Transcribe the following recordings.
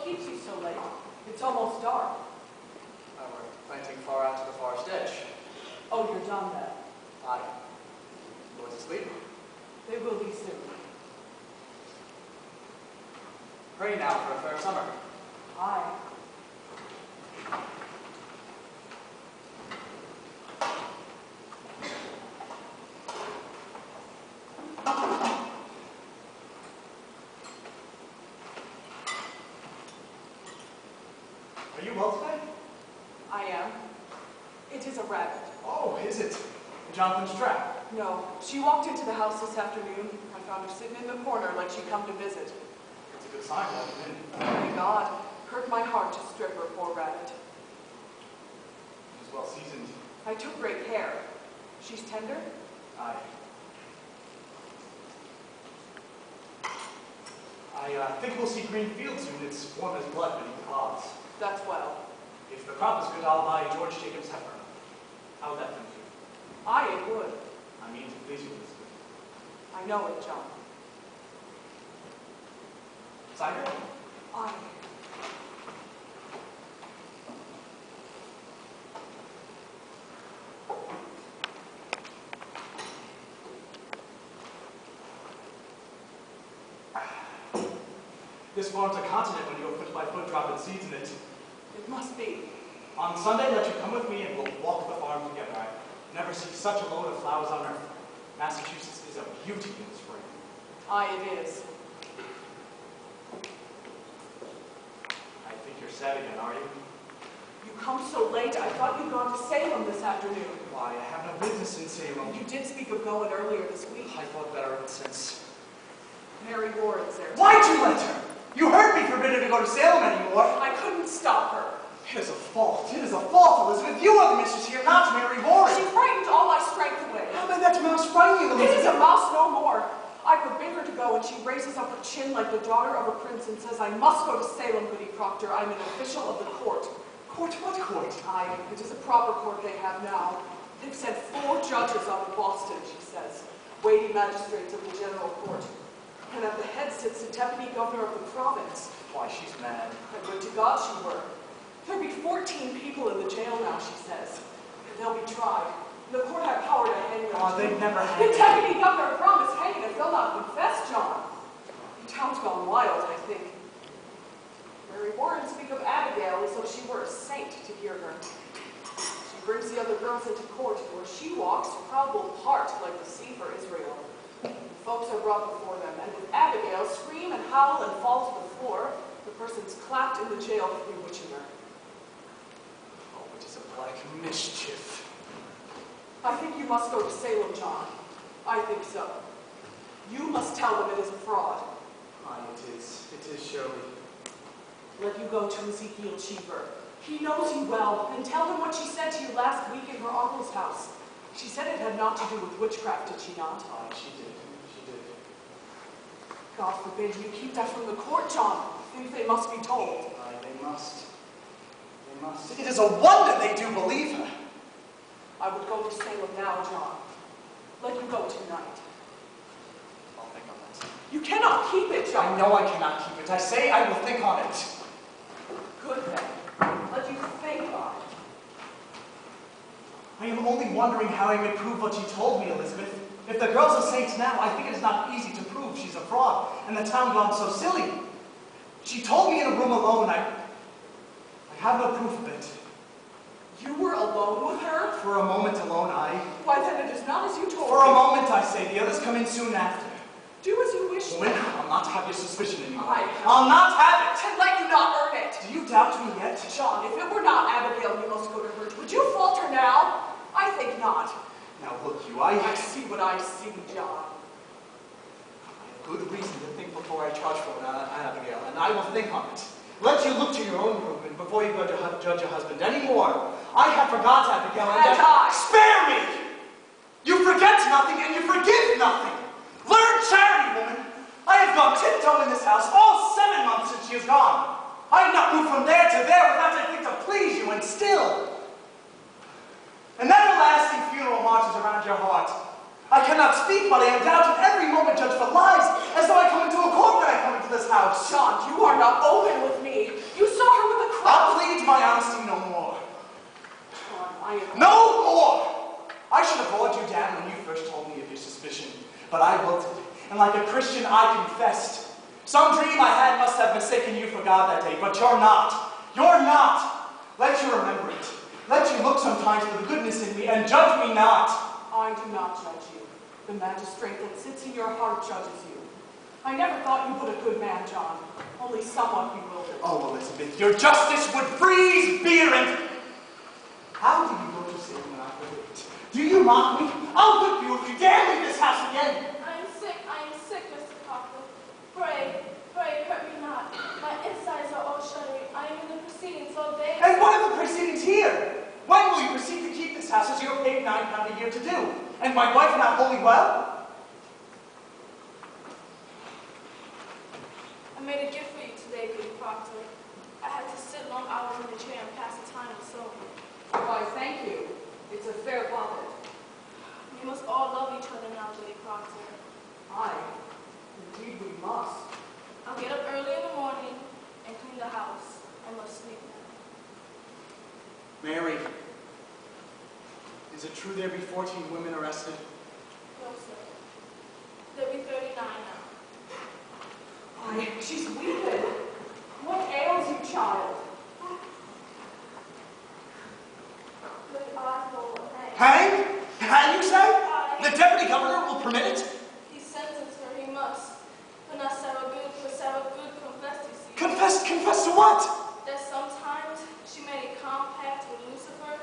What keeps you so late? It's almost dark. We're planting far out to the forest edge. Oh, you're done then. Aye. Boys asleep? They will be soon. Pray now for a fair summer. Aye. Are you well today? I am. It is a rabbit. Oh, is it? Jonathan's trap? No. She walked into the house this afternoon. I found her sitting in the corner like she'd come to visit. That's a good sign, Walcott. Thank God. Hurt my heart to strip her, poor rabbit. She's well seasoned. I took great care. She's tender? Aye. I think we'll see green fields soon. It's warm as blood beneath the clouds. That's well. If the crop is good, I'll buy George Jacobs' heifer. How would that tempt you? Aye, it would. I mean to please you, Elizabeth. I know it, John. Cider? Aye. This forms a continent when you are foot by foot dropping seeds in it. It must be. On Sunday, let you come with me and we'll walk the farm together. I never see such a load of flowers on earth. Massachusetts is a beauty in the spring. Aye, it is. I think you're sad again, are you? You come so late. I thought you'd gone to Salem this afternoon. Why, I have no business in Salem. You did speak of going earlier this week. I thought better of it since. Mary Warren's there. Why'd you let her? You heard me forbid her to go to Salem anymore. I couldn't stop her. It is a fault. It is a fault, Elizabeth. You are the mistress here, not Mary Warren. She frightened all my strength away. How may that mouse frighten you, Elizabeth? It is a mouse no more. I forbid her to go, and she raises up her chin like the daughter of a prince and says, I must go to Salem, Goody Proctor. I'm an official of the court. Court? What court? Aye, it is a proper court they have now. They've sent 4 judges out of Boston, she says, weighty magistrates of the general court. And at the head sits the deputy governor of the province. Why, she's mad. I would to God she were. There'll be 14 people in the jail now, she says. And they'll be tried. And the court had power to hang them. Oh, they've never hanged The deputy governor promised hanging if they'll not confess, John. The town's gone wild, I think. Mary Warren speak of Abigail as though she were a saint to hear her. She brings the other girls into court, and where she walks, proud will part like the sea for Israel. Folks are brought before them, and with Abigail scream and howl and fall to the floor, the person's clapped in the jail for bewitching her. Oh, it is a black mischief. I think you must go to Salem, John. I think so. You must tell them it is a fraud. Aye, it is. It is, surely. Let you go to Ezekiel Cheever. He knows you well, and tell him what she said to you last week in her uncle's house. She said it had naught to do with witchcraft, did she not? Aye, she did. God forbid you keep that from the court, John. I think they must be told. Aye, they must. They must. It is a wonder they do believe her. I would go to Salem now, John. Let you go tonight. I'll think on that. You cannot keep it, John. I know I cannot keep it. I say I will think on it. Good then. Let you think on it. I am only wondering how I may prove what you told me, Elizabeth. If the girl's a saint now, I think it is not easy to prove she's a fraud, and the town gone so silly. She told me in a room alone. I have no proof of it. You were alone with her? For a moment alone, aye. Why then it is not as you told me. For a moment, I say. The others come in soon after. Do as you wish. Woman, I'll not have your suspicion anymore. I'll not have it. And let you not earn it. Do you doubt me yet? John, if it were not Abigail you must go to her, would you falter now? I think not. Now look you, I see what I see, John. I have good reason to think before I charge for an Abigail, and I will think on it. Let you look to your own room and before you judge your husband any more. I have forgot Abigail, and spare me! You forget nothing and you forgive nothing. Learn charity, woman. I have gone tiptoe in this house all 7 months since she is gone. I have not moved from there to there without I think to please you, and still. An everlasting funeral marches around your heart. I cannot speak, but I am doubted every moment judged for lies, as though I come into a court when I come into this house. John, you are not open with me. But I wilted, and like a Christian, I confessed. Some dream I had must have mistaken you for God that day, but you're not. You're not. Let you remember it. Let you look sometimes for the goodness in me, and judge me not. I do not judge you. The magistrate that sits in your heart judges you. I never thought you but a good man, John. Only somewhat bewildered. Oh, Elizabeth, your justice would freeze beer and... How do you go to sin when I forbid it? Do you mock me? I'll whip you if you dare leave this house again. I am sick, Mr. Cochran. Pray, hurt me not. My insides are all shuddering. I am in the proceedings all day. And what are the proceedings here? When will you proceed to keep this house as you are paid £9 a year to do? And my wife not wholly well? I made a gift for you today, good Proctor. I had to sit long hours in the chair and pass the time with sewing. Why, thank you. It's a fair profit. We must all love each other now, Lady Proctor. Aye, indeed we must. I'll get up early in the morning and clean the house. I must sleep now. Mary, is it true there be 14 women arrested? No, sir. There'll be 39 now. Why, she's weeping. What ails you, child? Good eyeful of hay. Hang? Hang, you say? Aye. The deputy governor will permit it? He sentenced her, he must. But not Sarah Good, for Sarah Good confessed, you see. Confess to what? That sometimes she made a compact with Lucifer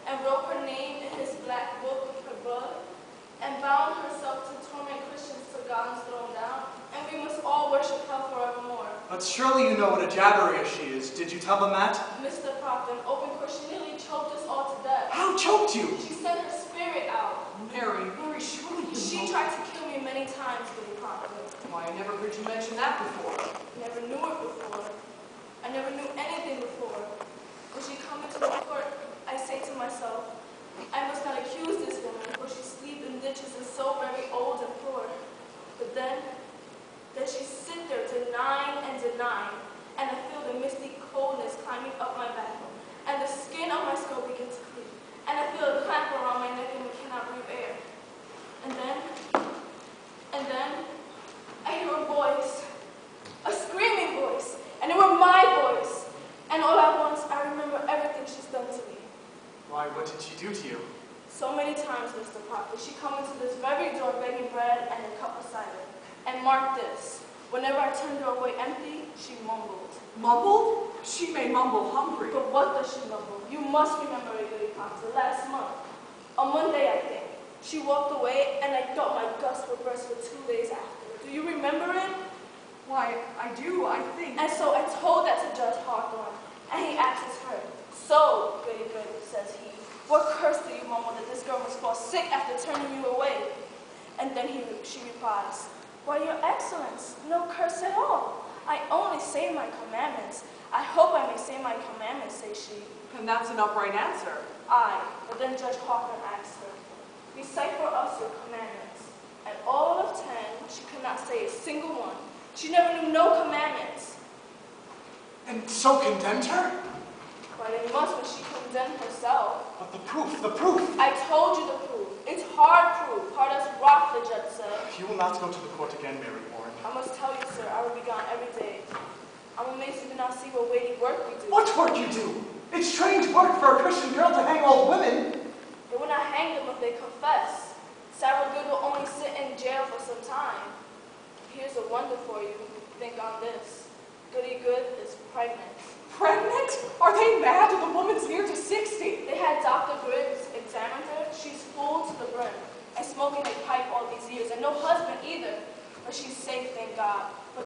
and wrote her name in his black book with her blood and bound herself to torment Christians till God is thrown down, and we must all worship her forevermore. But surely you know what a jabberer she is. Did you tell them that? Mr. Proctor, open court, she nearly choked us all to death. How choked you? She sent her spirit out. Mary, surely you She know. tried to kill me many times, Lady Proctor. Why, I never heard you mention that before. Never knew it before. I never knew anything before. When she come into the court, I say to myself, I must not accuse this woman, for she sleeps in ditches and so very old and poor. But then she sit there denying and denying, and I feel the misty coldness climbing up my back, and the skin on my skull begins to creep, and I feel a clamp around my neck and we cannot breathe air. And then I hear a voice, a screaming voice, and it were my voice. And all at once, I remember everything she's done to me. Why, what did she do to you? So many times, Mr. Proctor, she come into this very door begging bread and a cup of cider. And mark this, whenever I turned her away empty, she mumbled. Mumbled? She may mumble hungry. But what does she mumble? You must remember it, Lady Proctor, last month. On Monday, I think. She walked away, and I thought my guts would burst for 2 days after. Do you remember it? Why, I do, I think. And so I told that to Judge Hawthorne, and he asks her, so, Lady Good, says he, what curse do you mumble that this girl must fall sick after turning you away? And then she replies, why, Your Excellence, no curse at all. I only say my commandments. I hope I may say my commandments, says she. And that's an upright answer. Aye, but then Judge Hawthorne asks her, recite for us your commandments. And all of 10, she could not say a single one. She never knew no commandments. And so condemned her? But it must when she condemned herself. But the proof. I told you the proof. It's hard proof, hard as rock, the judge said. You will not go to the court again, Mary Warren. I must tell you, sir, I will be gone every day. I'm amazed you do not see what weighty work we do. What work you do? It's strange work for a Christian girl to hang old women. They will not hang them if they confess. Sarah Good will only sit in jail for some time. Here's a wonder for you. Think on this. Goody Good is pregnant. Pregnant? Are they mad? The woman's near to 60. They had Dr. Griggs examine her. She's full to the brim and smoking a pipe all these years, and no husband either. But she's safe, thank God.